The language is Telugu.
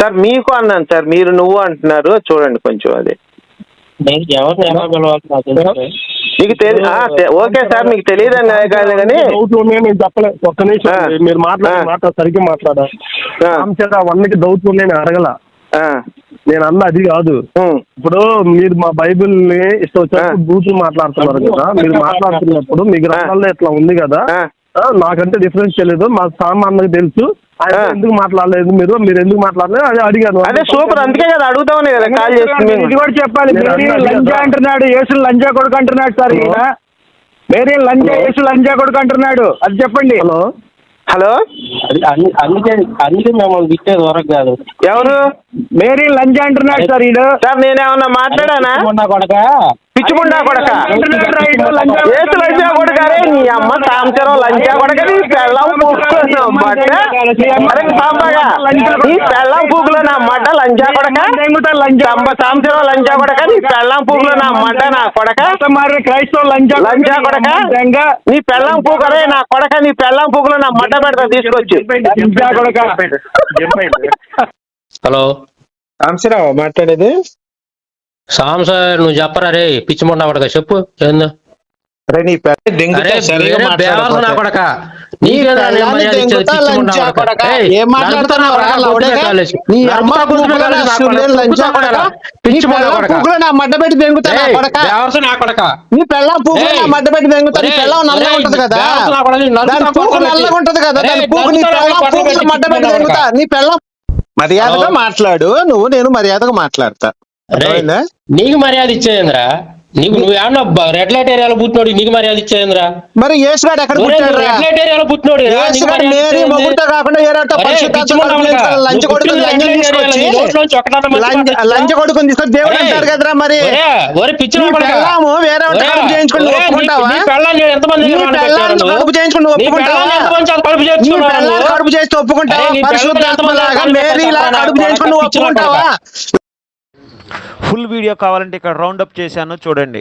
సార్ మీకు అన్నాను సార్, మీరు నువ్వు అంటున్నారు, చూడండి కొంచెం అది మీకు ఓకే సార్, మీకు తెలియదని కాదు కానీ నేను చెప్పలేదు. ఒక్క నిమిషం మీరు మాట్లాడే సరిగ్గా మాట్లాడా. 1కి డౌట్ నేను అడగల. నేను అన్న అది కాదు. ఇప్పుడు మీరు మా బైబిల్ ని ఇష్టం వచ్చినప్పుడు బూతులు మాట్లాడుతున్నారు కదా. మీరు మాట్లాడుతున్నప్పుడు మీ గ్రంథాల్లో ఇట్లా ఉంది కదా, నాకంటే డిఫరెన్స్ తెలియదు, మా సామాన్యులకు తెలుసు. ఆయన ఎందుకు మాట్లాడలేదు, మీరు ఎందుకు మాట్లాడలేదు అది అడిగాను. అదే సూపర్, అందుకే కదా అడుగుతామని కదా కాల్ చేస్తుంది. ఇది కూడా చెప్పాలి. లంజా అంటున్నాడు, యేసు లంజా కొడుకు అంటున్నాడు సార్. ఈయన మేరీ లంజా, యేసు లంజా కొడుకు అంటున్నాడు, అది చెప్పండి. హలో అందుకే మిమ్మల్ని తిట్టేది వరకు కాదు. ఎవరు మేరీ లంజా అంటున్నాడు సార్. ఈడు సార్ నేనేమన్నా మాట్లాడానా? పిచ్చిముండా కొడక, ఏసు లంజా కొడక, నీ అమ్మ సాంసరం లంజా కొడక, నీ పెళ్ళం పూకులో నీ పెళ్ళం పూకులో నా మడ్డ లంజా కొడక, సాంసరం లంజా కొడక, నీ పెళ్ళం పూకులో నా మడ్డ నా కొడక, క్రైస్తవ లంజా కొడక, నీ పెళ్ళం పూకరే నా కొడక, నీ పెళ్ళం పూకులో నా మడ్డ పెడతా తీసుకొచ్చి. హలో సాంసరావు మాట్లాడేది? సాంసార్ నువ్వు చెప్పరా రే, పిచ్చి మొండా కొడక, చెప్పు ఏందో. మడ్డబెట్టి దెంగుతా నీ పెళ్ళం పూకు మడ్డబెట్టి దెంగుతా. నీ పెళ్ళం నల్లగా ఉంటది కదా, పూకు నల్లగా ఉంటది కదా, దాని పూకు నీ పెళ్ళం పూకు మడ్డబెట్టి దెంగుతా. నీ పెళ్ళం మర్యాదగా మాట్లాడు, నేను మర్యాదగా మాట్లాడతా. నీకు మర్యాద ఇచ్చేయంద్రా, నువ్వు ఏమన్నా రెడ్ లైట్ ఏరియాలో పుట్టినోడు, నీకు మర్యాద ఇచ్చేయంద్రా. మరి యేసుగాడు ఎక్కడ పుట్టాడు? రెడ్ లైట్ ఏరియాలో పుట్టినోడు మేరీ మొగుడుతో కాకుండా లంచ కొడుకుని తీసుకొచ్చి దేవుడు అంటారు కదరా. మరి పెళ్ళాము వేరే కడుపు చేయించుకుని ఒప్పుకుంటావా? కడుపు చేయించుకుని ఒప్పుకుంటావా? కడుపు చేసి ఒప్పుకుంటావా? పరిశుద్ధాత్మలాగా మేరీలా కడుపు చేయించుకుని ఒప్పుకుంటావా? ఫుల్ వీడియో కావాలంటే ఇక్కడ రౌండప్ చేశాను చూడండి.